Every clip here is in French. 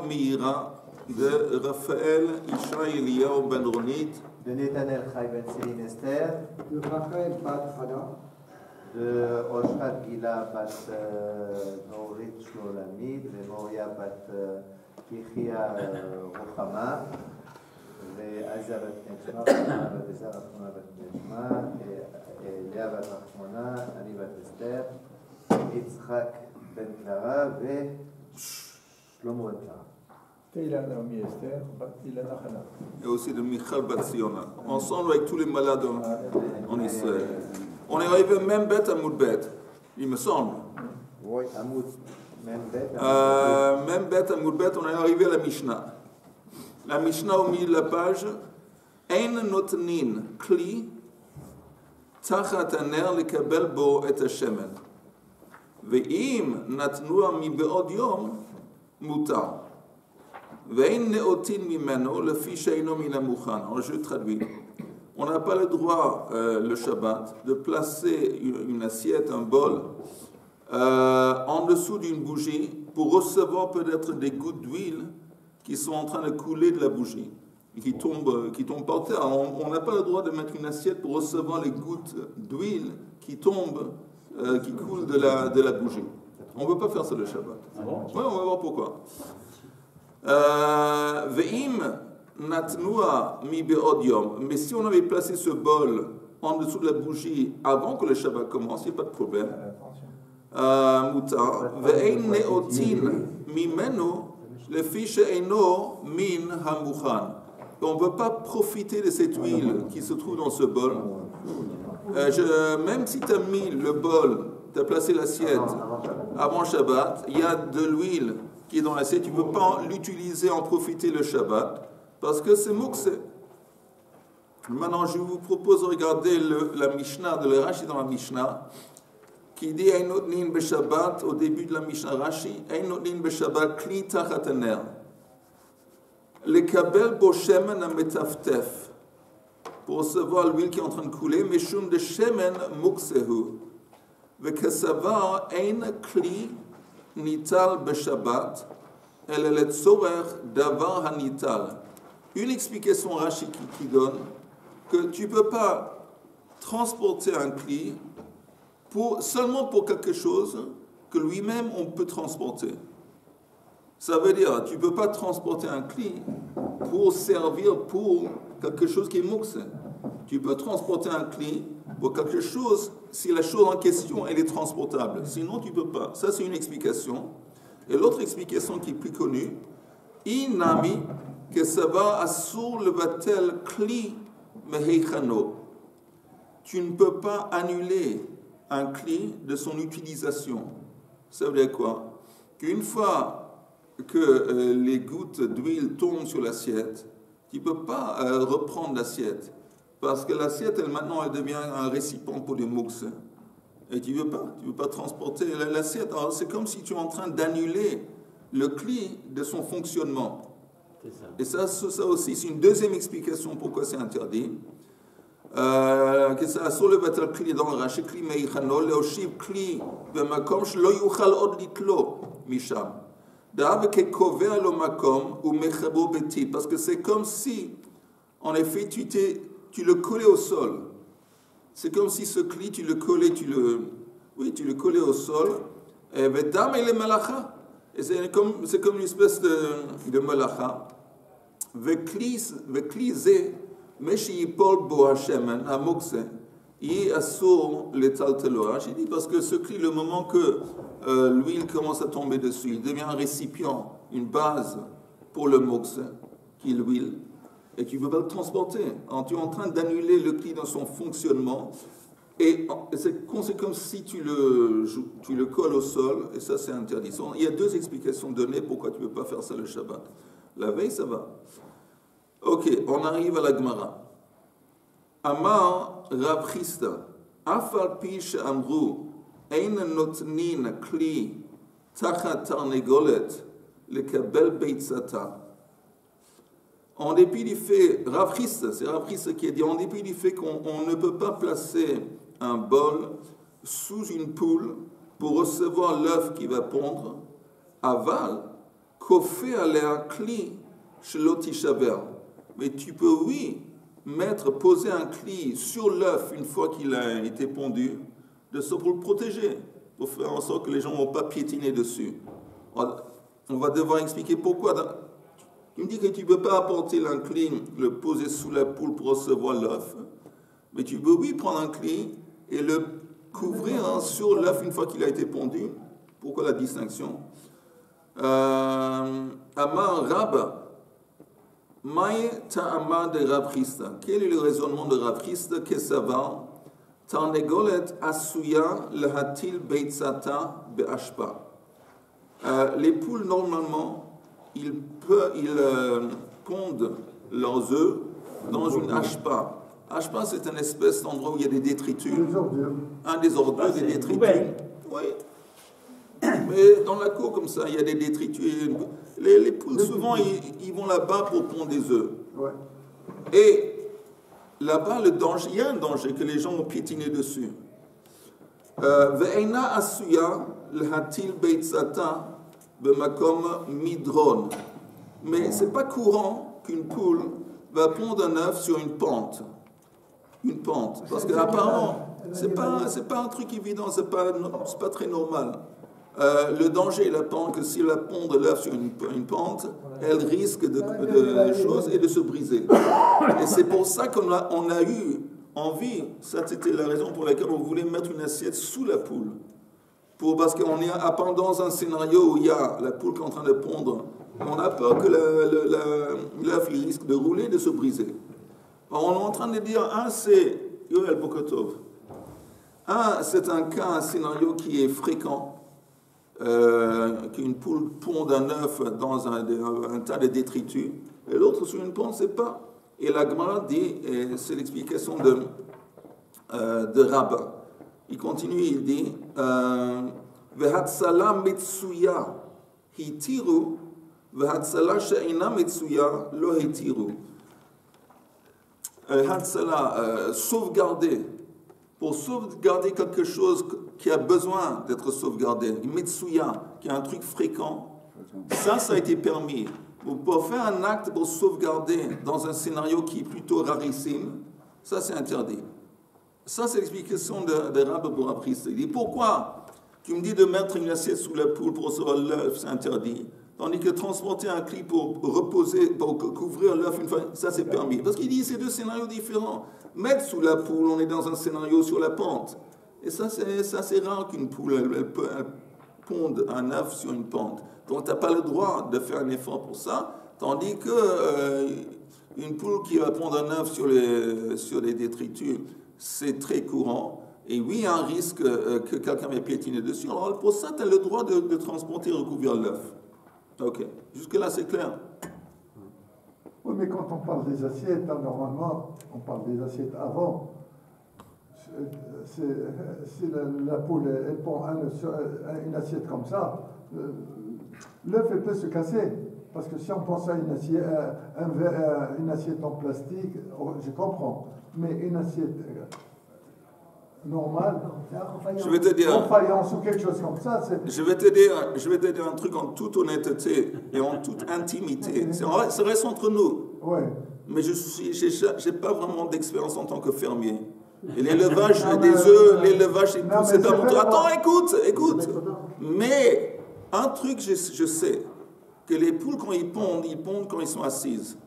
Umeira de Raphaël Ishaï Eliyahu Ben Ronit, de Netanel Chai Ben Céline Esther, de Rachel Bat Hana, de Oshrat Gila Bat Norit Shlolamid, de Moria Bat Kichia Rochama, de Azza Bat Nechma, de Zara Bat Nechma, et Léa Bat Rachmona, Ani Bat Esther, Yitzhak Ben Clara, et Shlomo Ben Clara. Et aussi de Michal Batsiona, ensemble avec tous les malades en Israël. On est arrivé même bête à Moudbet, il me semble. Oui, à Moudbet. Même bête à Moudbet, on est arrivé à la Mishnah. La Mishnah au milieu de la page, Ein notnin kli tachat haner lekabel bo et hashemen. Ve'im natnua mi be'od yom mutar. Ve'in neotin mimeno lefi she'eino min hamukhan. Alors je traduis. On n'a pas le droit, le Shabbat, de placer une assiette, un bol, en dessous d'une bougie pour recevoir peut-être des gouttes d'huile qui sont en train de couler de la bougie, qui tombent par terre. On n'a pas le droit de mettre une assiette pour recevoir les gouttes d'huile qui tombent, qui coulent de la bougie. On ne peut pas faire ça le Shabbat. Oui, on va voir pourquoi. Ve'im natnua mi be'od yom. Mais si on avait placé ce bol en dessous de la bougie avant que le Shabbat commence, il n'y a pas de problème. Mutar. Ve'ein neotin mimeno lefi she'eino min hamukhan. On ne peut pas profiter de cette huile qui se trouve dans ce bol. Même si tu as mis le bol, tu as placé l'assiette avant Shabbat, il y a de l'huile qui est dans l'assiette, tu ne peux pas l'utiliser, en profiter le Shabbat, parce que c'est mukse. Maintenant, je vous propose de regarder la Mishnah, de le Rashi dans la Mishnah, qui dit Ein notnin b'Shabbat, au début de la Mishnah Rashi, Ein notnin b'Shabbat kli tachat haner. Lekabel bo shemen hametaftef, pour recevoir l'huile qui est en train de couler, meshum de shemen muksehu. Vekesavar ein kli nital b'Shabbat, elle est tzorech davar hanital. Une explication Rashi qui donne que tu ne peux pas transporter un cli seulement pour quelque chose que lui-même on peut transporter. Ça veut dire tu ne peux pas transporter un cli pour servir pour quelque chose qui est mukse. Tu peux transporter un cli pour quelque chose si la chose en question elle est transportable. Sinon tu ne peux pas. Ça c'est une explication. Et l'autre explication qui est plus connue, Inami que ça va assur le batel kli meheichano. Tu ne peux pas annuler un cli de son utilisation. Ça veut dire quoi? Qu'une fois que les gouttes d'huile tombent sur l'assiette, tu ne peux pas reprendre l'assiette. Parce que l'assiette, maintenant, elle devient un récipient pour des mukse. Et tu ne veux pas transporter l'assiette. Alors, c'est comme si tu es en train d'annuler le cli de son fonctionnement. Et ça aussi, c'est une deuxième explication pourquoi c'est interdit. Que ça assure le batal kli dans le Rashi, kli meichano, leoshiv kli, b'makom shlo yuchal od litlo, misham. D'ave ke kovea lo makom, ou mechabo betit. Parce que c'est comme si, en effet, tu le collais au sol. C'est comme si ce cli, tu le collais au sol. Et vedam et le malacha. Et c'est comme une espèce de malacha. Vekli ze, meshi yipol bo hashemen, hamukse, yi asur le taltelo. J'ai dit parce que ce cli, le moment que l'huile commence à tomber dessus, il devient un récipient, une base pour le mukse, qui est l'huile. Et tu ne peux pas le transporter. Alors, tu es en train d'annuler le cli dans son fonctionnement. Et c'est comme si tu le colles au sol, et ça c'est interdit. Il y a deux explications données pourquoi tu ne peux pas faire ça le Shabbat. La veille, ça va. Ok, on arrive à la Gemara. Amar Rav Chisda, Afal pi she'amru, ein notnin kli tachat tarnegolet lekabel beitzata. En dépit du fait, Rav Chisda, c'est Rav Chisda qui a dit, en dépit du fait qu'on ne peut pas placer un bol sous une poule pour recevoir l'œuf qui va pondre, aval, Kofé alea kli shelo tishaver. Mais tu peux, oui, poser un cli sur l'œuf une fois qu'il a été pondu, pour le protéger, pour faire en sorte que les gens ne vont pas piétiner dessus. On va devoir expliquer pourquoi. Tu me dis que tu ne peux pas apporter un cli, le poser sous la poule pour recevoir l'œuf, mais tu peux, oui, prendre un cli et le couvrir sur l'œuf une fois qu'il a été pondu. Pourquoi la distinction? Amar Rab, Maï ta'ama de Rav Chisda. Quel est le raisonnement de Rav Chisda? Kesavar, Tarnegolet asuya lehatil beitzata be'ashpa. Les poules, normalement, ils pondent leurs œufs dans une ashpa. Ashpa, c'est une espèce d'endroit où il y a des détritus. Des ordures, des détritus. Oui. Mais dans la cour, comme ça, il y a des détritus. Les poules, souvent, ils vont là-bas pour pondre des œufs. Ouais. Et là-bas, il y a un danger que les gens vont piétiner dessus. Ve'eina asuya l'hatil beitzata b'makom midron. Mais ce n'est pas courant qu'une poule va pondre un œuf sur une pente. Une pente. Parce qu'apparemment, ce n'est pas un truc évident, ce n'est pas très normal. Le danger est latent que si elle pond l'œuf sur une pente, elle risque de choses et de se briser. Et c'est pour ça qu'on a eu envie, ça c'était la raison pour laquelle on voulait mettre une assiette sous la poule. Parce qu'on est dans un scénario où il y a la poule qui est en train de pondre, on a peur que l'œuf risque de rouler et de se briser. Alors, on est en train de dire, c'est Yoel Bokotov. C'est un scénario qui est fréquent. Qu'une poule ponde un œuf dans un tas de détritus, et l'autre sur une pente, c'est pas. Et la Gemara dit, et c'est l'explication de Rabba. Il continue, il dit Vehatsala mitsuya hitiru, vehatsala she'ina mitsuya lo hitiru. Hatsala, sauvegarder. Pour sauvegarder quelque chose qui a besoin d'être sauvegardé, Mitsuya, qui est un truc fréquent, ça a été permis. Pour faire un acte pour sauvegarder dans un scénario qui est plutôt rarissime, ça c'est interdit. Ça c'est l'explication de Rabbi pour Rav Chisda. Il dit pourquoi tu me dis de mettre une assiette sous la poule pour recevoir l'œuf, c'est interdit. Tandis que transporter un cli pour reposer, pour couvrir l'œuf une fois, ça c'est permis. Parce qu'il dit c'est deux scénarios différents. Mettre sous la poule, on est dans un scénario sur la pente. Et ça c'est rare qu'une poule, elle ponde un œuf sur une pente. Donc tu n'as pas le droit de faire un effort pour ça. Tandis que une poule qui va pondre un œuf sur les détritus, c'est très courant. Et oui, il y a un risque que quelqu'un va piétiner dessus. Alors pour ça, tu as le droit de transporter et recouvrir l'œuf. Ok, jusque-là c'est clair. Oui, mais quand on parle des assiettes, normalement, on parle des assiettes avant. Si la poule, elle prend une assiette comme ça, l'œuf, elle peut se casser. Parce que si on pense à une assiette en plastique, je comprends. Mais une assiette normale, je vais te dire, en faïence ou quelque chose comme ça, je vais te dire un truc en toute honnêteté et en toute intimité. Ça reste entre nous. Ouais. Mais j'ai pas vraiment d'expérience en tant que fermier. Et l'élevage des œufs, l'élevage des poules, c'est pas mon truc. Attends, écoute. Mais un truc, je sais, que les poules, quand ils pondent quand ils sont assises.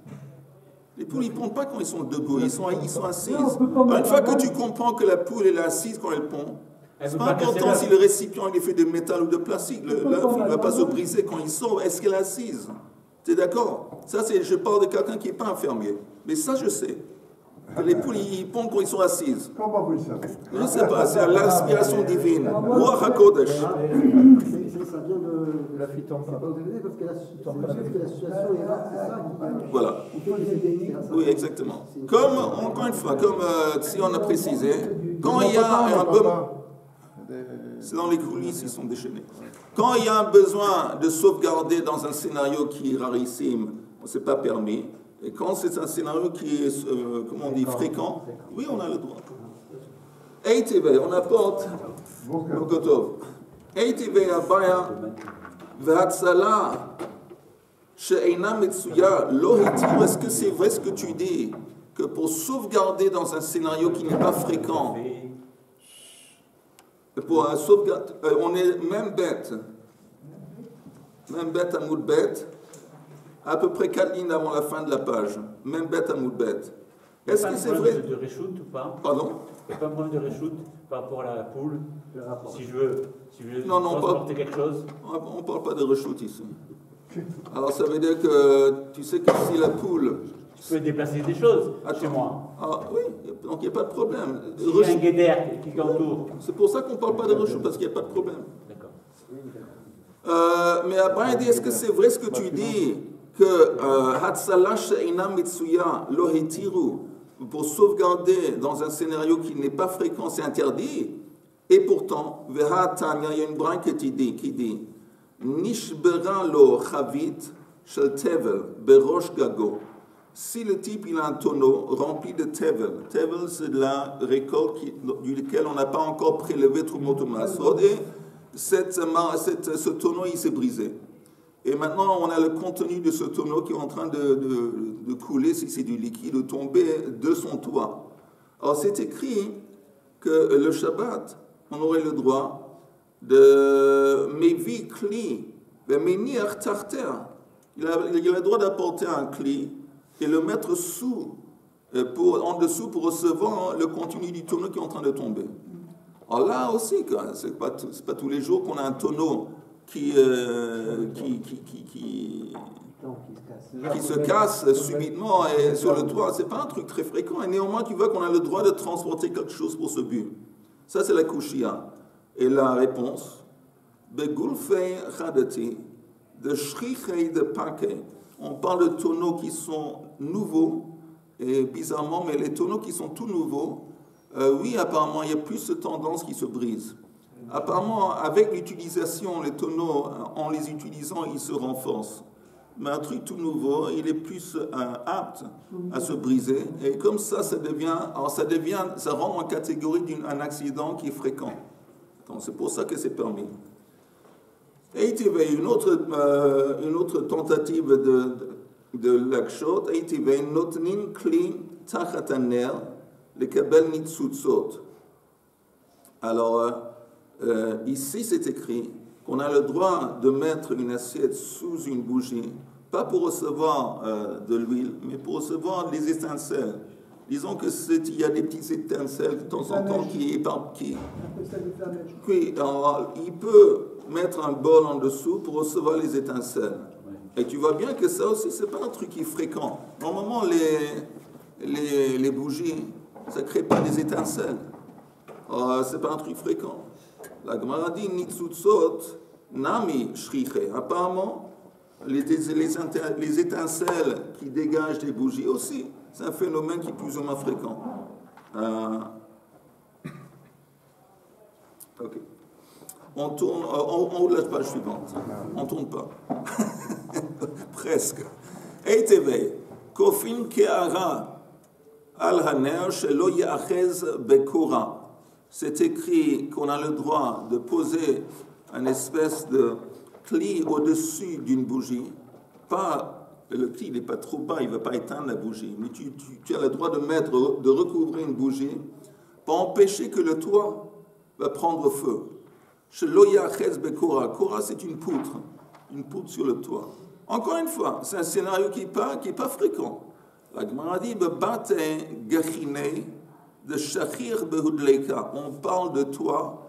Les poules, ils ne pondent pas quand ils sont debout, ils sont assises. Une fois que tu comprends que la poule est assise quand elle pond, c'est pas important si le récipient est fait de métal ou de plastique. L'œuf, il ne va pas se briser quand il sort. Est-ce qu'elle est assise? Tu es d'accord? Ça, je parle de quelqu'un qui n'est pas un fermier. Mais ça, je sais. Que les poules, ils pondent quand ils sont assises. Comment vous le savez? Je ne sais pas, c'est l'inspiration divine. Ruach HaKodesh. Ça vient de la phytophore. Parce que la situation est là, c'est ça. Voilà. Oui, exactement. Comme, encore une fois, comme si on a précisé, quand il y a un besoin, c'est dans les coulisses, ils sont déchaînés. Quand il y a un besoin de sauvegarder dans un scénario qui est rarissime, ce n'est pas permis. Et quand c'est un scénario qui est, comment on dit, fréquent, oui, on a le droit. ATV, on apporte Bokotov. ATV Abaya Vatsala She'eina Metsuya lo hitir, est-ce que c'est vrai ce que tu dis, que pour sauvegarder dans un scénario qui n'est pas fréquent, pour un sauvegarde, on est même bête à Moudbet, à peu près 4 lignes avant la fin de la page, même bête à Moudbet. Est-ce que c'est vrai? De reshoot ou pas? Pardon? Il n'y a pas de problème de reshoot par rapport à la poule. Si je veux non, transporter quelque chose. On ne parle pas de reshoot ici. Alors ça veut dire que tu sais que si la poule... Je peux déplacer des choses chez moi. Ah oui, donc il n'y a pas de problème. Il y a un guédère qui entoure. C'est pour ça qu'on ne parle pas de reshoot, parce qu'il n'y a pas de problème. D'accord. Mais après il dit, est-ce que c'est vrai ce que tu dis, que Hatsalah she'eina mitsuya lo hitiru, pour sauvegarder dans un scénario qui n'est pas fréquent, c'est interdit. Et pourtant, il y a une branche qui dit Nishbera lo chavit shel tevel berosh gago. Si le type il a un tonneau rempli de tevel, tevel c'est de la récolte duquel on n'a pas encore prélevé Trumot Masrod, et ce tonneau il s'est brisé. Et maintenant, on a le contenu de ce tonneau qui est en train de couler, si c'est du liquide, de tomber de son toit. Alors, c'est écrit que le Shabbat, on aurait le droit de Mevi Kli, de Menir Tarter. Il a le droit d'apporter un Kli et le mettre en dessous pour recevoir le contenu du tonneau qui est en train de tomber. Alors là aussi, c'est pas tous les jours qu'on a un tonneau qui se casse subitement et sur le toit. C'est pas un truc très fréquent. Et néanmoins, tu vois qu'on a le droit de transporter quelque chose pour ce but. Ça, c'est la kushia. Et la réponse, Begulfei chadati, de shrichei de paquet. On parle de tonneaux qui sont nouveaux, et bizarrement, mais les tonneaux qui sont tout nouveaux, oui, apparemment, il y a plus de tendances qui se brisent. Apparemment, avec l'utilisation, les tonneaux, en les utilisant, ils se renforcent. Mais un truc tout nouveau, il est plus apte à se briser. Et comme ça, ça rentre en catégorie d'un accident qui est fréquent. Donc, c'est pour ça que c'est permis. Et il y avait une autre tentative de l'akshot. Et il y avait notnin kli tachataner le kabel nitsutsot. Alors, ici, c'est écrit qu'on a le droit de mettre une assiette sous une bougie, pas pour recevoir de l'huile, mais pour recevoir des étincelles. Disons qu'il y a des petites étincelles de temps en temps qui alors, il peut mettre un bol en dessous pour recevoir les étincelles. Et tu vois bien que ça aussi, c'est pas un truc qui est fréquent. Normalement, les bougies, ça crée pas des étincelles. C'est pas un truc fréquent. La Gemara dit Nitsutsot Nami Shriche. Apparemment, les étincelles qui dégagent des bougies aussi, c'est un phénomène qui est plus ou moins fréquent. Ok. On tourne en haut de la page suivante. On ne tourne pas. Presque. Eiteve Kofin Keara Al-Haner Shelo Ya'achez Bekora. C'est écrit qu'on a le droit de poser une espèce de cli au-dessus d'une bougie. Pas, le cli n'est pas trop bas, il ne va pas éteindre la bougie, mais tu as le droit de recouvrir une bougie pour empêcher que le toit va prendre feu. Kora, c'est une poutre sur le toit. Encore une fois, c'est un scénario qui n'est pas fréquent. La Gemara dit Bebate Gachine de Shachir Behudleika. On parle de toit,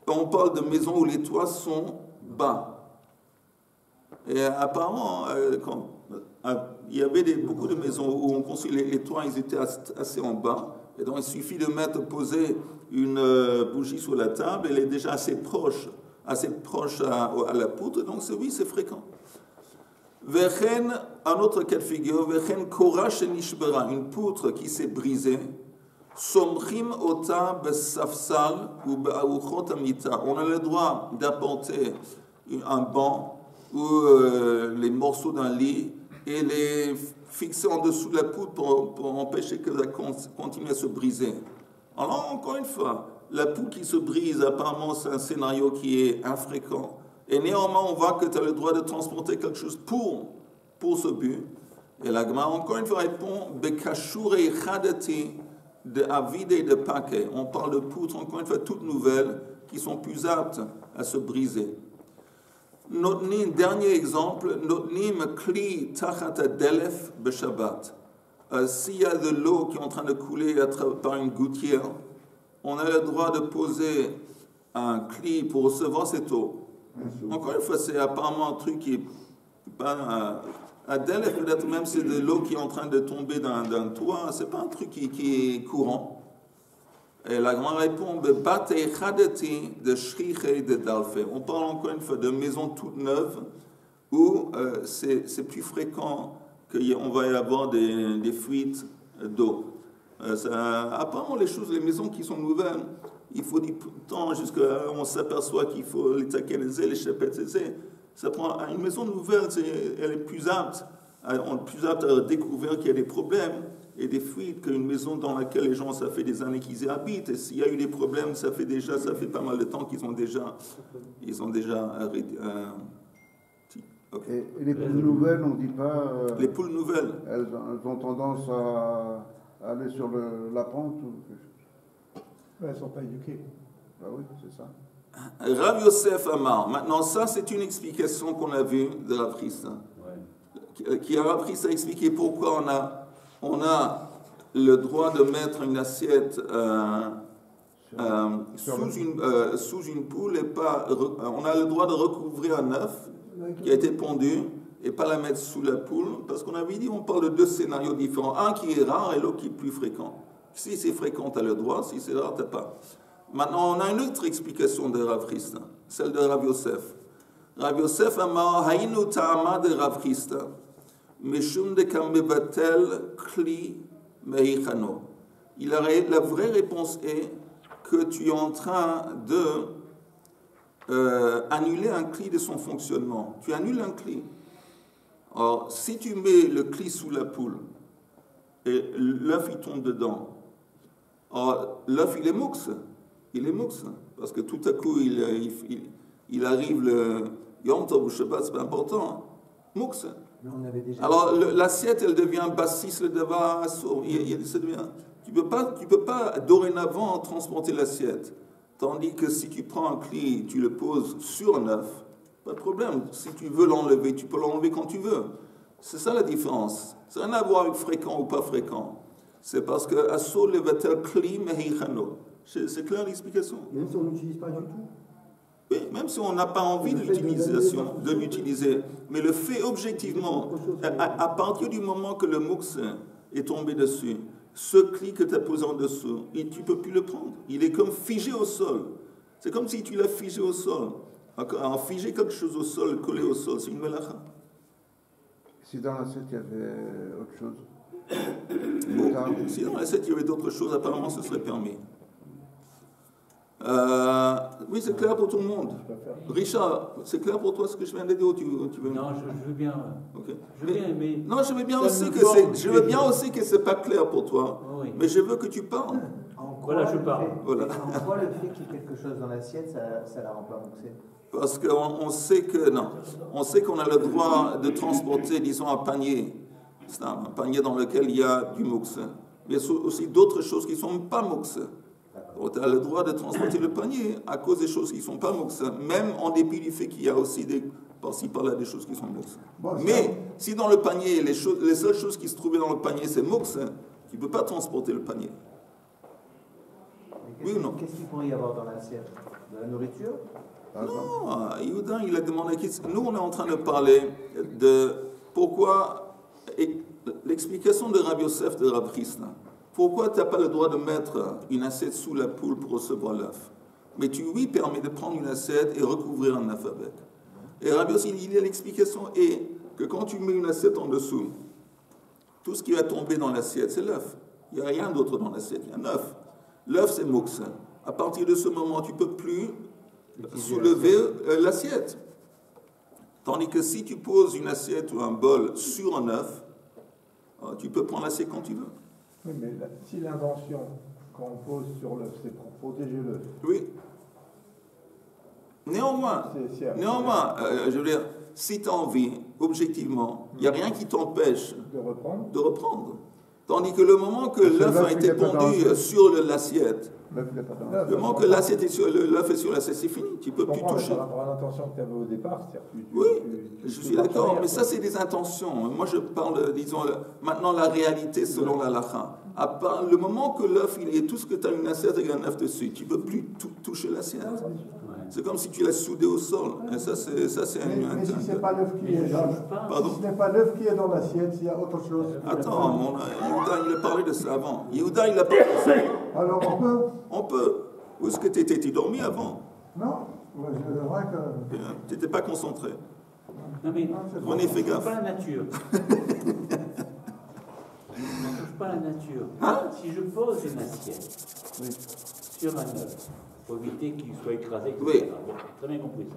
on parle de maisons où les toits sont bas. Et apparemment, il y avait beaucoup de maisons où on construisait les toits, ils étaient assez en bas. Et donc il suffit de poser une bougie sur la table, elle est déjà assez proche à la poutre, donc oui, c'est fréquent. Vechen, un autre cas de figure, Vechen Kora Shenishbera, une poutre qui s'est brisée. Somchim ota besafsal ou be'aruchot amita. On a le droit d'apporter un banc ou les morceaux d'un lit et les fixer en dessous de la poutre pour empêcher que ça continue à se briser. Alors, encore une fois, la poutre qui se brise, apparemment, c'est un scénario qui est infréquent. Et néanmoins, on voit que tu as le droit de transporter quelque chose pour pour ce but. Et la Gemara, encore une fois, répond Bekashure Chadati de Avide et de Paquet. On parle de poutres, encore une fois, toutes nouvelles qui sont plus aptes à se briser. Notnim, dernier exemple, Notnim Kli Tachat Delef Beshabbat. S'il y a de l'eau qui est en train de couler par une gouttière, on a le droit de poser un cli pour recevoir cette eau. Encore une fois, c'est apparemment un truc qui est pas un delef, peut-être même c'est de l'eau qui est en train de tomber d'un toit, c'est pas un truc qui est courant. Et la grande réponse, Bate Chadati de Shriche de Dalfe. On parle encore une fois de maisons toutes neuves où c'est plus fréquent qu'on va y avoir des fuites d'eau. Apparemment, les maisons qui sont nouvelles, il faut du temps jusqu'à on s'aperçoit qu'il faut les taqueliser, les chapetter. Ça prend une maison nouvelle, elle est plus apte à découvrir qu'il y a des problèmes et des fuites qu'une maison dans laquelle les gens, ça fait des années qu'ils y habitent. Et s'il y a eu des problèmes, ça fait pas mal de temps qu'ils ont déjà Et les poules nouvelles, on ne dit pas... les poules nouvelles. Elles ont tendance à aller sur la pente ou... Elles ne sont pas éduquées. Bah oui, c'est ça. Rav Yosef Amar. Maintenant, ça, c'est une explication qu'on a vue de Rav Chisda. Qui a Rav Chisda expliqué pourquoi on a le droit de mettre une assiette sous une poule et pas... on a le droit de recouvrir un œuf qui a été pondu et pas la mettre sous la poule, parce qu'on avait dit, on parle de deux scénarios différents. Un qui est rare et l'autre qui est plus fréquent. Si c'est fréquent, tu as le droit, si c'est rare, tu n'as pas. Maintenant, on a une autre explication de Rav Chisda, celle de Rav Yosef. Rav Yosef amar haïnu ta'ama de Rav Chisda, meshum de kamevatel kli mehichano. La vraie réponse est que tu es en train de annuler un cli de son fonctionnement. Tu annules un cli. Alors, si tu mets le cli sous la poule et l'œuf il tombe dedans, alors l'œuf il est mouxe. Il est mouxe, parce que tout à coup, il arrive le Yom Tov ou Shabbat, c'est pas important. Mouxe. Alors, l'assiette, elle devient bassis, le deva assour. Tu peux pas dorénavant transporter l'assiette. Tandis que si tu prends un cli, tu le poses sur un œuf, pas de problème. Si tu veux l'enlever, tu peux l'enlever quand tu veux. C'est ça la différence. Ça n'a rien à voir avec fréquent ou pas fréquent. C'est parce que assour le vatel kli mehichano. C'est clair l'explication. Même si on n'utilise pas du tout. Oui, même si on n'a pas envie de l'utiliser. Mais le fait objectivement, à partir du moment que le mouxe est tombé dessus, ce cli que tu as posé en dessous, tu ne peux plus le prendre. Il est comme figé au sol. C'est comme si tu l'as figé au sol. En figer quelque chose au sol, collé au sol, c'est une melacha. Si dans l'assiette il y avait autre chose. Si dans l'assiette il y avait d'autres choses, apparemment ce serait permis. Oui, c'est clair pour tout le monde. Richard, c'est clair pour toi ce que je viens de dire ou tu veux... Non, je veux bien. Okay. Je veux bien, mais... Non, je veux bien aussi que c'est pas clair pour toi, oui. Mais je veux que tu parles. Voilà, je parle. Voilà. En quoi le fait qu'il y ait quelque chose dans l'assiette, ça la rend pas mouxée? Parce qu'on sait que... Non, on sait qu'on a le droit de transporter, disons, un panier. C'est un panier dans lequel il y a du mouxe. Mais il y a aussi d'autres choses qui ne sont pas mouxe. Tu as le droit de transporter le panier à cause des choses qui ne sont pas mouxe, même en dépit du fait qu'il y a aussi par-ci par-là des choses qui sont mouxe. Bon, mais si dans le panier, les seules choses qui se trouvaient dans le panier, c'est mouxe, tu ne peux pas transporter le panier. Oui ou non? Qu'est-ce qu'il pourrait y avoir dans l'assiette? De la nourriture? Non, Yehuda, il a demandé... Nous, on est en train de parler de pourquoi... L'explication de Rav Yosef de Rav Chisda. Pourquoi tu n'as pas le droit de mettre une assiette sous la poule pour recevoir l'œuf? Mais tu lui permets de prendre une assiette et recouvrir un œuf avec. Et Rabbi aussi, il y a l'explication est que quand tu mets une assiette en dessous, tout ce qui va tomber dans l'assiette, c'est l'œuf. Il n'y a rien d'autre dans l'assiette, il y a un œuf. L'œuf, c'est mouxe. À partir de ce moment, tu ne peux plus soulever l'assiette. Tandis que si tu poses une assiette ou un bol sur un œuf, tu peux prendre l'assiette quand tu veux. Oui, mais si l'invention qu'on pose sur l'œuf, c'est pour protéger l'œuf. Oui. Néanmoins, je veux dire, si tu as envie, objectivement, il n'y a rien qui t'empêche De reprendre. Tandis que le moment que l'œuf a été pondu sur l'assiette, L'œuf, il n'est pas dans le moment que l'assiette est sur l'œuf est sur l'assiette, c'est fini, tu ne peux plus toucher. Par rapport à l'intention que tu avais au départ, Oui, je suis d'accord, mais ça c'est des intentions. Moi je parle, disons, maintenant la réalité selon la halakha. À part le moment que l'œuf, il est tout ce que tu as une assiette avec un œuf dessus, tu ne peux plus toucher l'assiette. C'est comme si tu l'as soudé au sol. Et ça c'est Mais si ce n'est pas l'œuf qui est dans Pardon? si ce n'est pas l'œuf qui est dans l'assiette, il y a autre chose. Attends, Yehuda, il a parlé de ça avant. Yehuda, il a parlé de ça. Alors on peut? On peut. Où est-ce que tu étais? Tu dormis avant? Non, ouais, je vois que... Tu n'étais pas concentré. Non mais, On y fait on ne touche gaffe. pas la nature. On ne touche pas la nature. Hein? Si je pose une assiette sur un œuf, pour éviter qu'il soit écrasé, etc. Oui. Bon, très bien compris ça.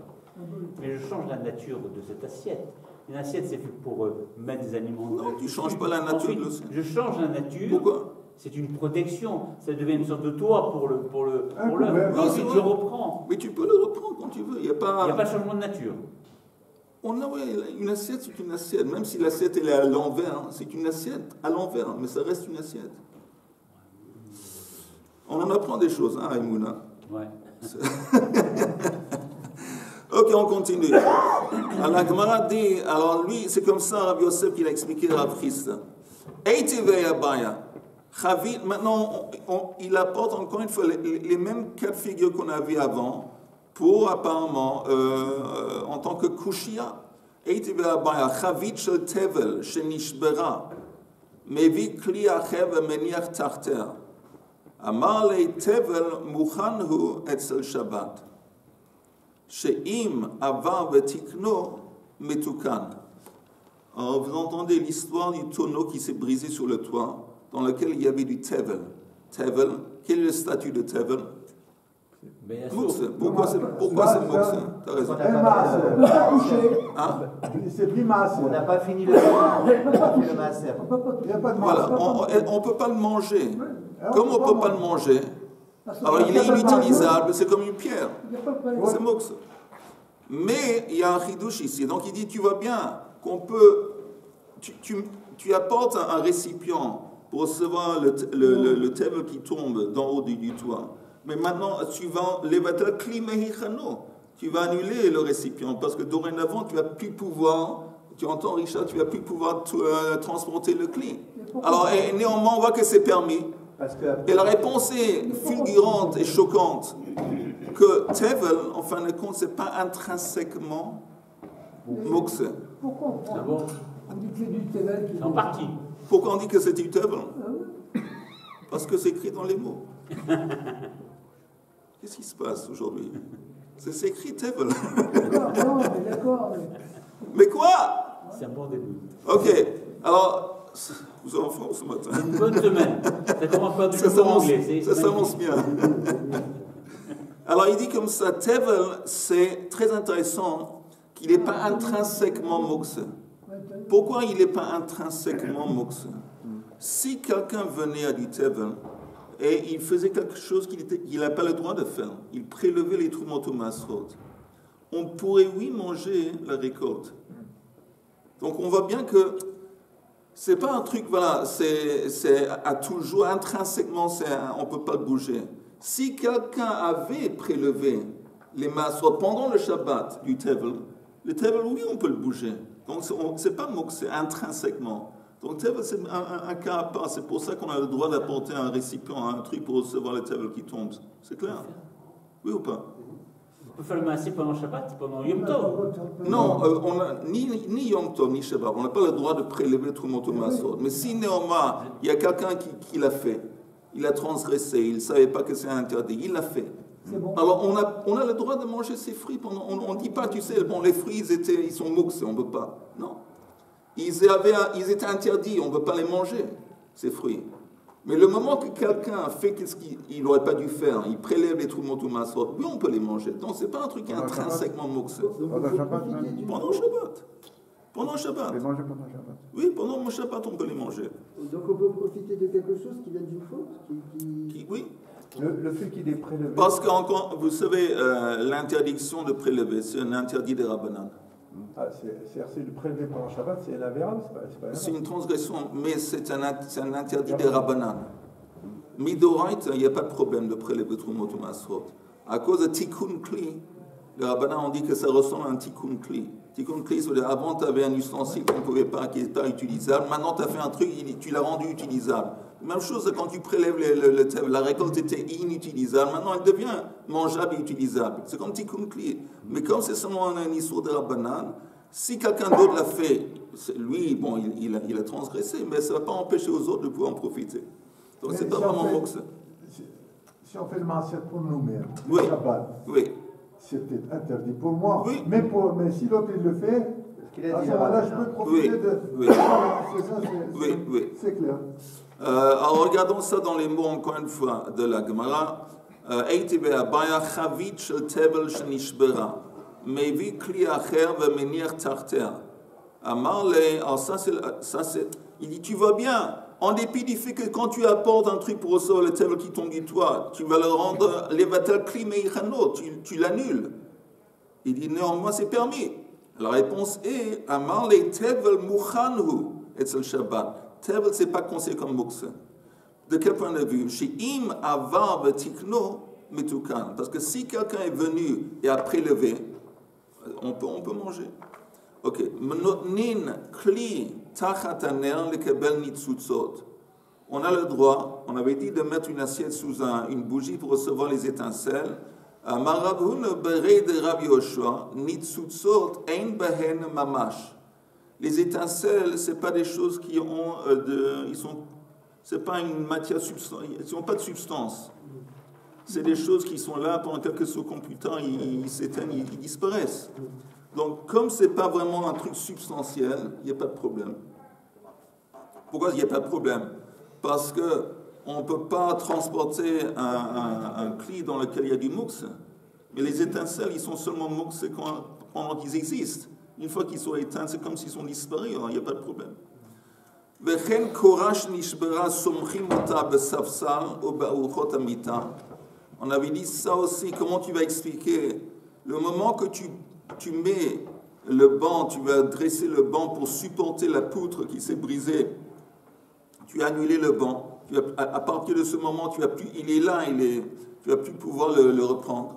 Mais je change la nature de cette assiette. Une assiette, c'est fait pour mettre des aliments. Non, tu ne changes pas la nature Ensuite, de l'océan. je change la nature. Pourquoi? C'est une protection. Ça devient une sorte de toit pour l'œuf. couvert. Oui, Ensuite, c'est je vrai. reprends. Mais tu peux le reprendre quand tu veux. Il n'y a Il n'y a pas pas... de changement de nature. Une assiette, c'est une assiette. Même si l'assiette elle est à l'envers, c'est une assiette à l'envers, mais ça reste une assiette. On en apprend des choses, hein, Aïmouna? Ouais. Ok, on continue. Alors, la Gemara dit, alors lui, c'est comme ça, Rabbi Yosef, qu'il a expliqué à Rav Chisda. Maintenant, il apporte encore une fois les mêmes cas de figure qu'on a vu avant, pour apparemment, en tant que kushia. Chavit shel tevel, shenishbera, mevi kli acher v'meniach tarter. Amar le tevel mukhan hu etzel Shabbat. She'im avar v'tikno metukan. Alors, vous entendez l'histoire du tonneau qui s'est brisé sur le toit, dans lequel il y avait du tevel. Tevel, quel est le statut de tevel? Mukse. Pourquoi c'est mukse? T'as raison. Hein? C'est plus masse. On n'a pas fini le maaser. Il n'y a pas de masse. Voilà, on ne peut pas le manger. Comme on ne peut pas le manger, alors il est inutilisable, c'est comme une pierre. C'est mukse. Mais il y a un chidouche ici. Donc il dit, tu vois bien qu'on peut... Tu apportes un récipient pour recevoir le tevel qui tombe d'en haut du toit. Mais maintenant, tu vas annuler le récipient parce que dorénavant, tu vas plus pouvoir, tu entends Richard, tu vas plus pouvoir transporter le cli. Alors, et néanmoins, on voit que c'est permis. Et la réponse est fulgurante et choquante que tevel, en fin de compte, c'est pas intrinsèquement mukse. Pourquoi Ah bon? on dit que c'est du tevel qui... En partie. Pourquoi on dit que c'est du tevel? Parce que c'est écrit dans les mots. Qu'est-ce qui se passe aujourd'hui? C'est écrit tevel. Non, mais d'accord. Mais quoi? C'est un bon début. Ok, alors, vous êtes en France ce matin. C'est une bonne semaine. Ça commence pas du Ça tout en anglais. ça s'annonce bien. Alors, il dit comme ça, tevel, c'est très intéressant qu'il n'est pas intrinsèquement mukse. Pourquoi il n'est pas intrinsèquement mukse? Si quelqu'un venait à du tevel et il faisait quelque chose qu'il n'a pas le droit de faire, il prélevait les trumot masrot, on pourrait, oui, manger la récolte. Donc on voit bien que c'est pas un truc, voilà, c'est à toujours, intrinsèquement, on ne peut pas le bouger. Si quelqu'un avait prélevé les masrot pendant le Shabbat du tevel, le tevel, oui, on peut le bouger. Donc c'est pas mukse, c'est intrinsèquement. Donc tevel, c'est un cas à part. C'est pour ça qu'on a le droit d'apporter un récipient, un truc pour recevoir le tevel qui tombe. C'est clair? Oui ou pas? On peut faire le maaser pendant Shabbat, pendant Yom Tov. Non, on a, ni Yom Tov, ni Shabbat. On n'a pas le droit de prélever tout le monde au Masot. Mais si néanmoins, il y a quelqu'un qui l'a fait, il a transgressé, il ne savait pas que c'est interdit, il l'a fait. Bon. Alors on a le droit de manger ces fruits. On ne dit pas, tu sais, bon, les fruits, ils sont mukse, on ne peut pas. Non. Ils étaient interdits, on ne peut pas les manger, ces fruits. Mais le moment que quelqu'un fait ce qu'il n'aurait pas dû faire, il prélève les trumot ou masrot, oui, on peut les manger. Donc, ce n'est pas un truc intrinsèquement mukse. Pendant Shabbat, Pendant Shabbat. Pendant Shabbat. les manger pendant Shabbat. Oui, pendant mon Shabbat, on peut les manger. Donc on peut profiter de quelque chose qui vient d'une faute Oui. Le fait qu'il est prélevé. Parce que, vous savez, l'interdiction de prélever, c'est un interdit des rabbanan. Ah, c'est le prélevé pendant Shabbat, c'est l'avéram, c'est pas C'est une transgression, mais c'est un interdit des Rabbanan. Midoraita, il n'y a pas de problème de prélever Trumot ou Masrot. À cause de Tikkun Kli, les Rabbanan ont dit que ça ressemble à un Tikkun Kli. Tikkun Kli, c'est-à-dire avant tu avais un ustensile qu'on ne pouvait pas, qui n'était pas utilisable, maintenant tu as fait un truc, tu l'as rendu utilisable. Même chose quand tu prélèves la récolte était inutilisable, maintenant elle devient mangeable et utilisable. C'est comme Tikkun Kli. Mais comme c'est seulement un histoire de Rabbanan, si quelqu'un d'autre l'a fait, lui, bon, il a transgressé, mais ça ne va pas empêcher aux autres de pouvoir en profiter. Donc c'est pas vraiment moxe. Si on fait le maaser pour nous-mêmes, Oui. Shabbat, Oui. c'est peut-être interdit pour moi. Oui. Mais si l'autre il le fait, à ce moment-là, je peux profiter Oui. de. Oui. C'est ça, Oui. c'est clair. Alors regardons ça dans les mots encore une fois de la Gemara. Eiti be'abaya chavit shel tevel shenishbera mevi kli acher ve'menir tarter. Amar le, alors ça c'est, il dit tu vois bien, en dépit du fait que quand tu apportes un truc pour recevoir le tevel qui tombe du toit, tu vas le rendre levatel kli meichanot, tu l'annules. Il dit néanmoins c'est permis. La réponse est Amar le tevel muchanhu etzel Shabbat. Tevel, c'est pas considéré comme mukse. De quel point de vue? Chez im avar v'tikno mitukan. Parce que si quelqu'un est venu et a prélevé, on peut manger. Ok. Mnotnin kli tachat haner lekabel nitzutzot. On a le droit, on avait dit de mettre une assiette sous une bougie pour recevoir les étincelles. Maravun berei de Rabbi Yoshua nitzutzot ein behen mamash. Les étincelles, ce n'est pas des choses qui ont c'est pas une matière substantielle, ils n'ont pas de substance. C'est des choses qui sont là pendant quelques secondes plus tard, ils s'éteignent, ils disparaissent. Donc, comme ce n'est pas vraiment un truc substantiel, il n'y a pas de problème. Pourquoi il n'y a pas de problème? Parce qu'on ne peut pas transporter un cli dans lequel il y a du mouxe. Mais les étincelles, ils sont seulement mouxe pendant qu'ils existent. Une fois qu'ils sont éteints, c'est comme s'ils sont disparus, il n'y a pas de problème. On avait dit ça aussi, comment tu vas expliquer? Le moment que tu mets le banc, tu vas dresser le banc pour supporter la poutre qui s'est brisée, tu as annulé le banc. À partir de ce moment, il est là, tu vas plus pouvoir le reprendre.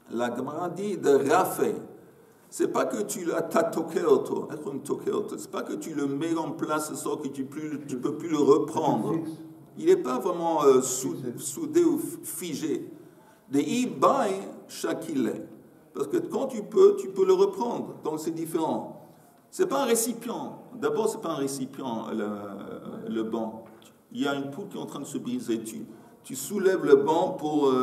La Gemara dit de Raphaël. C'est pas que tu t'as toqué auto, c'est pas que tu le mets en place de sorte que tu peux plus le reprendre. Il n'est pas vraiment soudé ou figé. De i-bai shakile. Parce que quand tu peux le reprendre. Donc c'est différent. C'est pas un récipient. D'abord, c'est pas un récipient, le banc. Il y a une poutre qui est en train de se briser. Tu soulèves le banc pour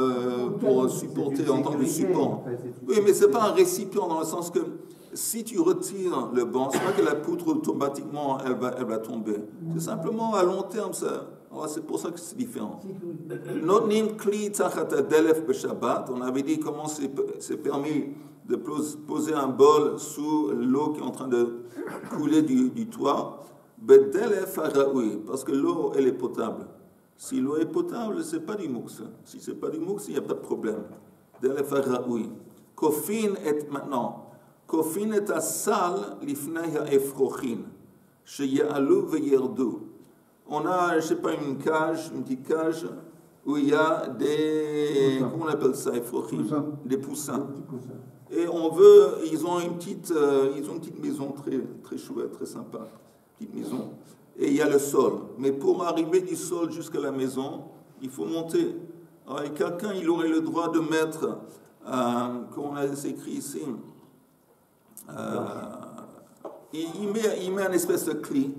supporter en tant que support. Oui, mais ce n'est pas un récipient dans le sens que si tu retires le banc, ce n'est pas que la poutre automatiquement elle va tomber. C'est simplement à long terme, c'est pour ça que c'est différent. On avait dit comment c'est permis de poser un bol sous l'eau qui est en train de couler du toit. Parce que l'eau, elle est potable. Si l'eau est potable, ce n'est pas du mouxe. Si ce n'est pas du mouxe, il n'y a pas de problème. Kofin est maintenant. Kofin est à sal lifnei ha'efrochin. Sheya'alu ve'yerdu. On a, je ne sais pas, une petite cage, où il y a des... Comment on appelle ça, efrochin? Des poussins. Et ils ont une petite maison très, très chouette, très sympa. Petite maison. Et il y a le sol. Mais pour arriver du sol jusqu'à la maison, il faut monter. Alors, quelqu'un, il aurait le droit de mettre, comme on a écrit ici, il met une espèce de clé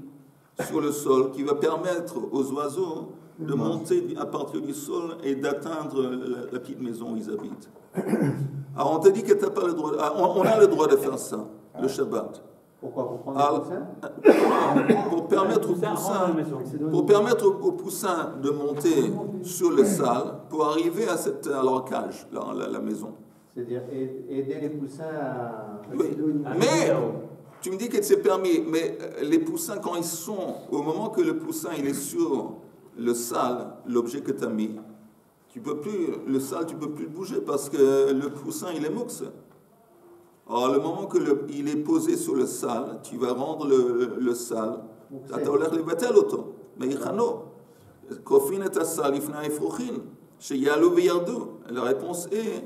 sur le sol qui va permettre aux oiseaux de monter à partir du sol et d'atteindre la petite maison où ils habitent. Alors, on te dit que tu n'as pas le droit. On a le droit de faire ça, le Shabbat. Pourquoi? Pour prendre des poussins? Pour permettre aux poussins de monter sur le sal pour arriver à leur cage, la maison. C'est-à-dire aider les poussins à... Oui. Mais, tu me dis que c'est permis, mais les poussins, quand ils sont, au moment que le poussin il est sur le sal, l'objet que tu as mis, le sal, tu ne peux plus le bouger parce que le poussin, il est mouxe. Alors, le moment qu'il est posé sur le sal, tu vas rendre le sal. אתה הולך לבטל אותו, מיחנו. כופין את הסל לפני האפרוחים, שיעלו וירדו. La réponse est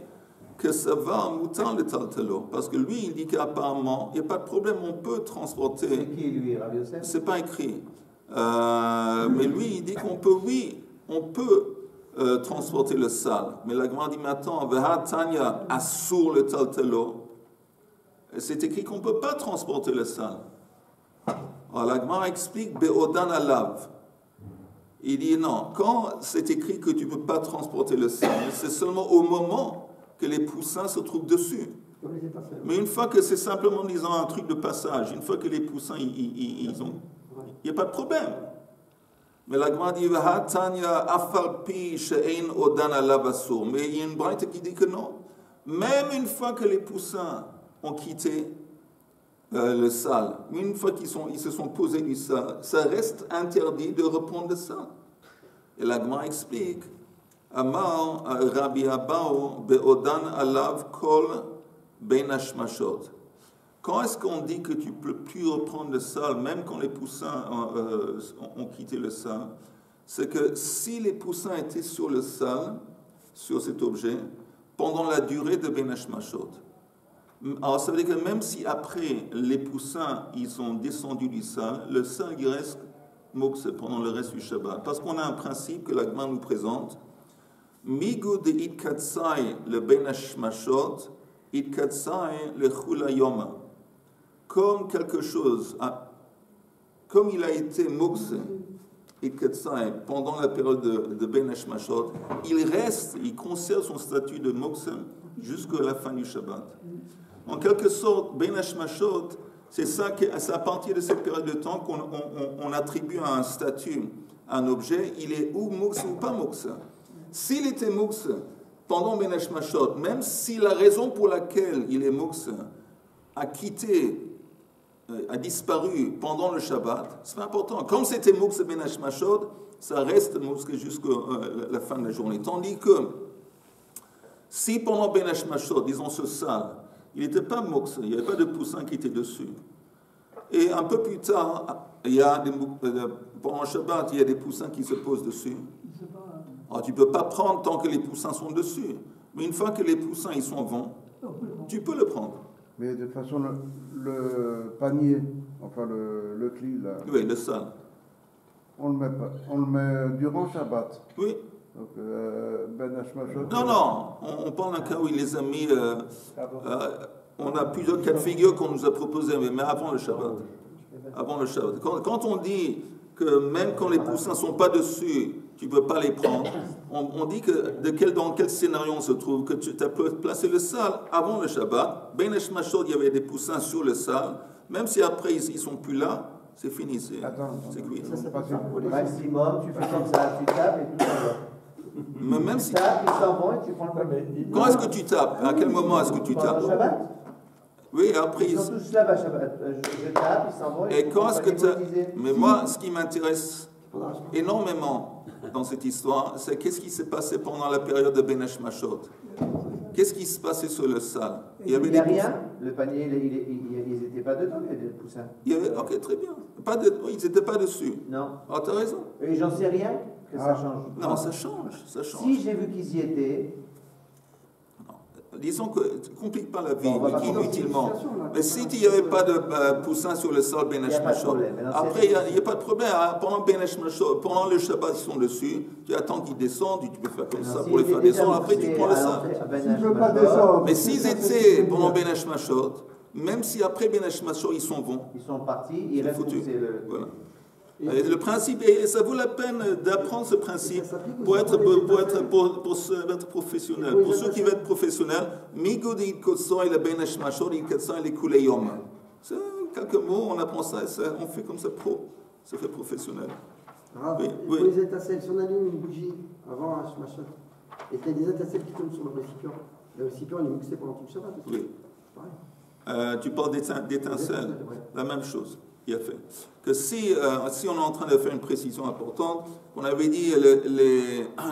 que ça va moutant le taltelo. Parce que lui, il dit qu'apparemment, il n'y a pas de problème, on peut transporter. C'est qui lui, Rabbi Yosef? C'est pas écrit. Mais lui, il dit qu'on peut, oui, on peut transporter le sal. Mais la Gemara dit maintenant, Veha Tanya assur le taltelo. C'est écrit qu'on ne peut pas transporter le sal. Alors la Gemara explique Be'odan alav. Il dit non, quand c'est écrit que tu ne peux pas transporter le sal, c'est seulement au moment que les poussins se trouvent dessus. Mais une fois que c'est simplement, disons, un truc de passage, une fois que les poussins, ils ont... Il n'y a pas de problème. Mais la Gemara dit Tanya afalpi she'ein odan alav asur. Mais il y a une braïta qui dit que non. Même une fois que les poussins ont quitté le sal, une fois qu'ils se sont posés du sal, ça reste interdit de reprendre le sal. Et la Gemara explique Amar Rabbi Abao be'odan alav kol ben hashmashot. Quand est-ce qu'on dit que tu ne peux plus reprendre le sal, même quand les poussins ont quitté le sal? C'est que si les poussins étaient sur le sal, sur cet objet, pendant la durée de ben hashmashot, alors ça veut dire que même si après les poussins ils sont descendus du sal, le sal il reste mokse pendant le reste du Shabbat. Parce qu'on a un principe que la Gemara nous présente. Migu de itkatsai le ben hashmashot, itkatsai le chula yoma. Comme quelque chose, comme il a été mokse itkatsai pendant la période de ben hashmashot, il conserve son statut de mokse jusqu'à la fin du Shabbat. En quelque sorte, Ben Hashmashot, c'est à partir de cette période de temps qu'on attribue un statut à un objet, il est ou mokse ou pas mokse. S'il était mokse pendant Ben Hashmashot, même si la raison pour laquelle il est mokse a quitté, a disparu pendant le Shabbat, c'est pas important. Comme c'était mokse Ben Hashmashot, ça reste mokse jusqu'à la fin de la journée. Tandis que si pendant Ben Hashmashot, disons ce sal, il n'était pas mokse, il n'y avait pas de poussin qui était dessus. Et un peu plus tard, pendant le Shabbat, il y a des poussins qui se posent dessus. Alors tu ne peux pas prendre tant que les poussins sont dessus. Mais une fois que les poussins ils sont vents, tu peux le prendre. Mais de toute façon, le panier, enfin le cli, là, oui, le sal. On le met durant Shabbat. Oui. Donc, Ben Hashmashot. Non, on parle d'un cas où il les a mis. On a plusieurs cas de figure qu'on nous a proposés, mais avant le Shabbat. Avant le Shabbat. Quand on dit que même quand les poussins ne sont pas dessus, tu ne peux pas les prendre, on dit que dans quel scénario on se trouve, que tu as placé le sal avant le Shabbat. Ben Hashmashot, il y avait des poussins sur le sal, même si après ils ne sont plus là, c'est fini, c'est cuit. Maximum, tu fais comme ça, tu tapes et tout ça va. Mais même si tu tapes, ils s'en vont et tu prends le papier. Quand est-ce que tu tapes? À quel moment est-ce que tu tapes? Pendant le Shabbat? Oui, après ils sont tous là-bas, Shabbat. Je tape, ils s'en vont. Et quand est-ce que tu as... Mais moi, ce qui m'intéresse énormément dans cette histoire, c'est qu'est-ce qui s'est passé pendant la période de Ben Hashmashot. Qu'est-ce qui se passait sur le sal? Il n'y a rien. Le panier, ils n'étaient pas dedans, les poussins. Ok, très bien. Ils n'étaient pas dessus. Non. Ah, tu as raison. Et j'en sais rien que ça change. Non, ça change. Si j'ai vu qu'ils y étaient... Disons que tu ne compliques pas la vie inutilement. Mais si il n'y avait pas de poussin sur le sol Ben Hashmashot, après il n'y a pas de problème. Pendant Ben Hashmashot, pendant le Shabbat, ils sont dessus, tu attends qu'ils descendent, tu peux faire comme ça pour les faire descendre, après tu prends le sol. Mais s'ils étaient pendant Ben Hashmashot, même si après Ben Hashmashot ils sont bons, ils sont partis, ils restent foutus. Voilà. Le principe, et ça vaut la peine d'apprendre ce principe pour être professionnel. Pour ceux qui veulent être professionnels, c'est quelques mots, on apprend ça, on fait comme ça ça fait professionnel. Oui. Pour les étincelles, si on allume une bougie avant un Hashmashot, et qu'il y a des étincelles qui tombent sur le récipient il est mixé pendant tout le Shabbat. Oui. Tu parles d'étincelles, la même chose. Il a fait. Que si on est en train de faire une précision importante, on avait dit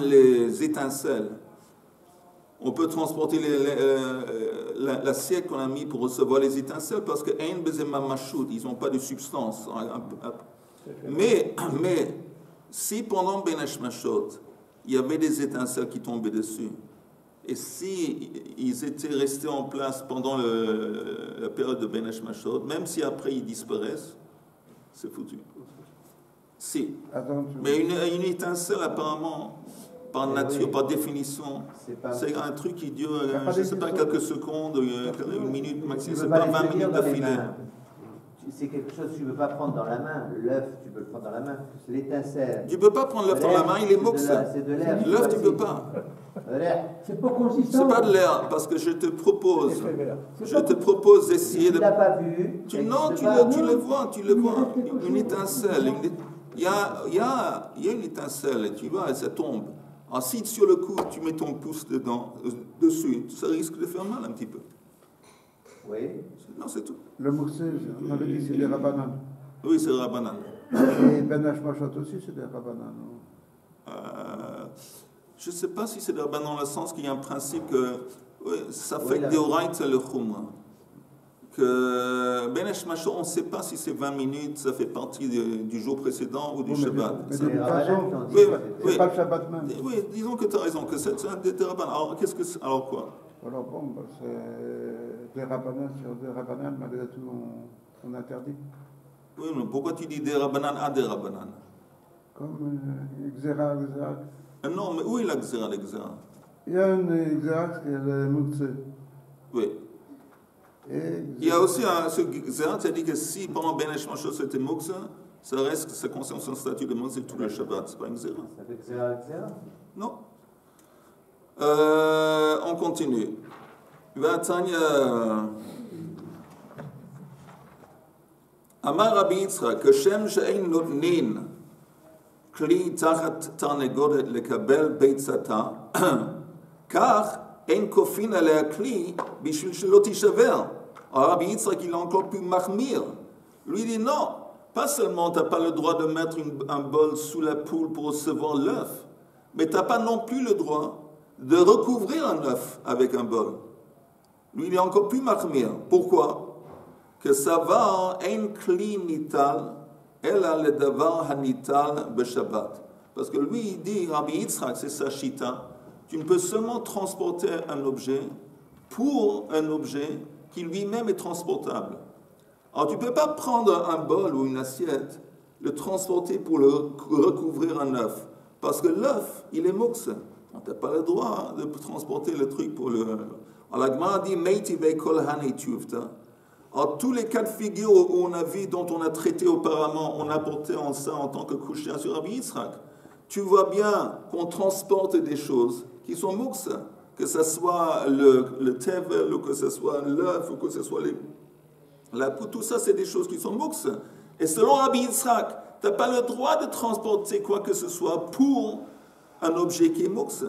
les étincelles, On peut transporter l'assiette qu'on a mis pour recevoir les étincelles parce que Ein Bezema Machoud, ils n'ont pas de substance. Mais si pendant Benesh Mashot, il y avait des étincelles qui tombaient dessus, et si ils étaient restés en place pendant la période de Benesh Mashot, même si après ils disparaissent, c'est foutu. Si. Mais une étincelle, apparemment, par nature, par définition, c'est un truc qui dure, je ne sais pas, quelques secondes, une minute maximum, c'est pas 20 minutes d'affilée. C'est quelque chose que tu ne peux pas prendre dans la main. L'œuf, tu peux le prendre dans la main. L'étincelle. Tu ne peux pas prendre l'œuf dans la main, il est mox. C'est de l'air. L'œuf, tu ne peux pas. C'est pas consistant. C'est pas de l'air, parce que je te propose d'essayer de... Tu ne l'as pas vu. Non, tu le vois, une étincelle. Il y a une étincelle, et tu vois, et ça tombe. Alors, si sur le coup, tu mets ton pouce dessus, ça risque de faire mal un petit peu. Oui. Non, c'est tout. Le moussé, on avait dit c'est des rabanan. Oui, c'est rabanan. Et Benesh Mashot aussi, c'est des rabanan. Je ne sais pas si c'est des rabanan dans le sens qu'il y a un principe que ça fait que des oraït, c'est le khum. Que Benesh Mashot, on ne sait pas si c'est 20 minutes, ça fait partie du jour précédent ou du Shabbat. Mais de toute façon, c'est pas le Shabbat même. Oui, disons que tu as raison, que c'est un des rabanan. Alors quoi? Alors bon, c'est des rabanan sur des rabanan, malgré tout, on interdit. Oui, mais pourquoi tu dis des rabanan à des rabanan? Comme Xera. Non, mais où est la Xera, l'exera? Il y a une Xera qui est le Moutse. Oui. Il y a aussi ce Xera qui a dit que si pendant Benesh Mashot c'était Mouksa, ça reste, ça concerne son statut de Mouksa tout le Shabbat. C'est pas une Xera. Ça fait Xera? Non. On continue. Amar Rabbi Yitzchak, כשם שאין נותנין כלי תחת תרנגולת לקבל ביצתה, כך אין כופין עליה כלי בשביל שלא תישבר. Rabbi Yitzchak, il est encore plus mahmir. Lui dit non, pas seulement tu n'as pas le droit de mettre un bol sous la poule pour recevoir l'œuf, mais tu n'as pas non plus le droit de recouvrir un œuf avec un bol. Lui, il est encore plus mahmir. Pourquoi? Que savar ein kli nital, ela le davar hanital b'shabbat. Parce que lui, il dit, Rabbi Yitzchak, c'est sa shita, tu ne peux seulement transporter un objet pour un objet qui lui-même est transportable. Alors, tu ne peux pas prendre un bol ou une assiette, le transporter pour le recouvrir un œuf. Parce que l'œuf, il est moukse. Tu n'as pas le droit de transporter le truc pour le... Alors, la Gemara dit, Meitivei kol hanei tuvta. Alors, tous les cas de figure où on a vu, dont on a traité auparavant, on a porté en ça en tant que couchien sur Rabbi Yitzchak. Tu vois bien qu'on transporte des choses qui sont moukse. Que ce soit le tevel, ou que ce soit l'œuf, ou que ce soit la poudre, tout ça, c'est des choses qui sont moukse. Et selon Rabbi Yitzchak, tu n'as pas le droit de transporter quoi que ce soit pour un objet qui est moukse.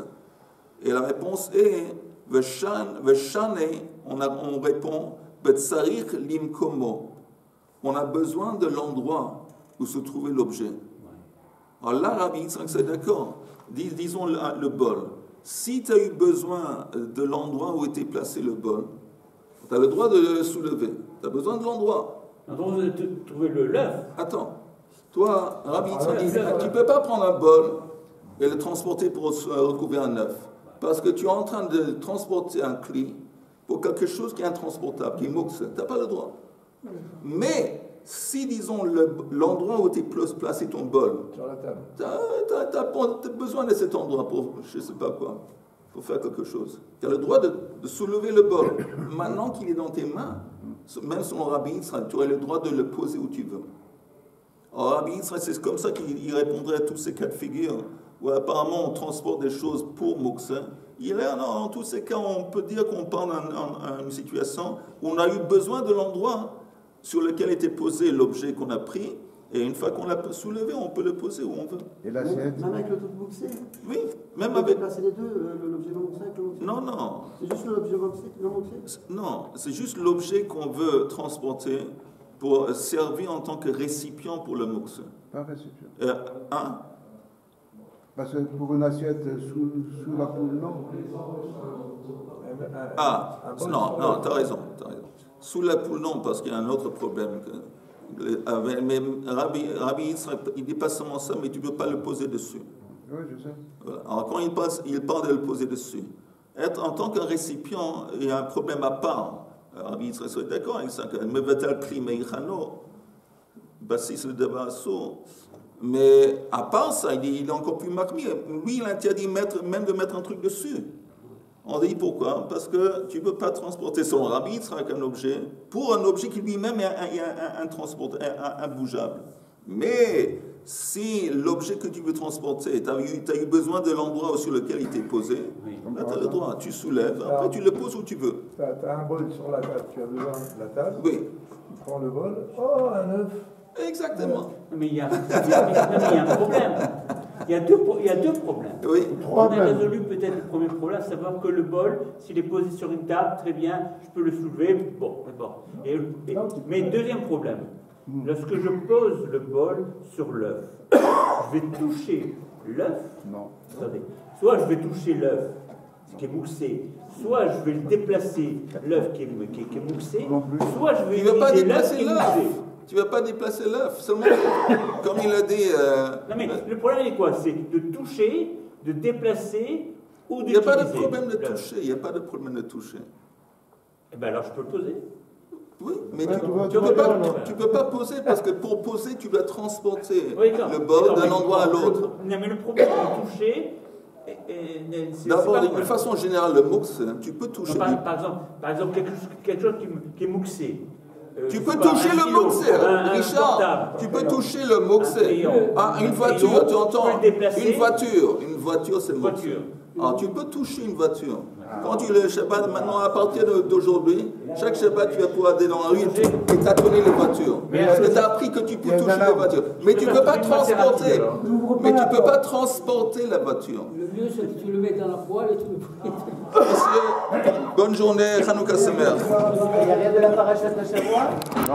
Et la réponse est, Veshane, on répond, Betsarik limkomo. On a besoin de l'endroit où se trouvait l'objet. Alors là, Rabbi Yitzchak, c'est d'accord. Disons le bol. Si tu as eu besoin de l'endroit où était placé le bol, tu as le droit de le soulever. Tu as besoin de l'endroit. Donc, de trouver l'œuf. Attends. Toi, Rabbi Yitzchak dit, tu ne peux pas prendre un bol et le transporter pour recouvrir un œuf. Parce que tu es en train de transporter un cli pour quelque chose qui est intransportable, qui est moukse. Tu n'as pas le droit. Mais, si, disons, l'endroit où tu as placé ton bol, Sur la table. tu as besoin de cet endroit pour, je ne sais pas quoi, pour faire quelque chose. Tu as le droit de soulever le bol. Maintenant qu'il est dans tes mains, même selon Rabbi Yitzchak, tu aurais le droit de le poser où tu veux. Alors, Rabbi Yitzchak, c'est comme ça qu'il répondrait à tous ces cas de figure, où apparemment on transporte des choses pour Mouksa. Dans tous ces cas, on peut dire qu'on parle d'une situation où on a eu besoin de l'endroit sur lequel était posé l'objet qu'on a pris, et une fois qu'on l'a soulevé, on peut le poser où on veut. Et l'assiette? Même avec le tout mouxé? Oui, même On peut avec... placer les deux, l'objet non mouxé avec le mouxé? Non. C'est juste l'objet non mouxé? Non, c'est juste l'objet qu'on veut transporter pour servir en tant que récipient pour le mouxé. Pas récipient. Parce que pour une assiette sous la poule, non. Ah, non, t'as raison. Sous la poule, non, parce qu'il y a un autre problème. Mais Rabbi Yitzhak, il dit pas seulement ça, mais tu ne peux pas le poser dessus. Oui, je sais. Voilà. Alors quand il parle de le poser dessus. En tant qu'un récipient, il y a un problème à part. Rabbi Yitzhak serait d'accord avec ça. Bassis le débat assourd. Mais à part ça, il est encore plus marqué. Lui, il interdit même de mettre un truc dessus. On dit pourquoi? Parce que tu ne peux pas transporter son Rabbi Yitzhak un objet pour un objet qui lui-même est un bougeable. Mais si l'objet que tu veux transporter, tu as eu besoin de l'endroit sur lequel il t'est posé, là tu as le droit, tu soulèves, après tu le poses où tu veux. Tu as un bol sur la table, tu as besoin de la table, oui. Tu prends le bol, oh un œuf. Exactement. Mais il y a un problème. Il y a deux problèmes. Oui. On a résolu peut-être le premier problème, à savoir que le bol, s'il est posé sur une table, très bien, je peux le soulever, bon. Mais deuxième problème, lorsque je pose le bol sur l'œuf, je vais toucher l'œuf. Non. Attendez. Soit je vais toucher l'œuf qui est moussé, soit je vais le déplacer, l'œuf qui est moussé, soit je vais utiliser l'œuf qui est moussé. Tu ne vas pas déplacer l'œuf, seulement comme il a dit. Non mais le problème est quoi? C'est de toucher, de déplacer ou d'utiliser. Il n'y a pas de problème de toucher. Il n'y a pas de problème de toucher. Eh bien alors je peux le poser. Oui, mais tu ne peux pas poser parce que pour poser, tu dois transporter le bol d'un endroit à l'autre. Non mais le problème de toucher. D'abord, de façon générale, le mouxe, tu peux toucher. Par exemple, quelque chose qui est mouxé. Tu peux toucher le mouxé, Richard. Tu peux toucher le mouxé. Ah, une voiture, tu entends? Une voiture, c'est mouxé. Alors, tu peux toucher une voiture. Quand tu le Shabbat, maintenant, à partir d'aujourd'hui, chaque Shabbat, tu vas pouvoir aller dans la rue et tâtonner les voitures. Parce que tu as appris que tu peux toucher les voitures. Mais tu ne peux pas transporter. Mais tu ne peux pas transporter la voiture. Le mieux, c'est que tu le mets dans la poêle et tu le prends. Monsieur, bonne journée, Hanouka Sameach. Il n'y a rien de la parachute de Shavua?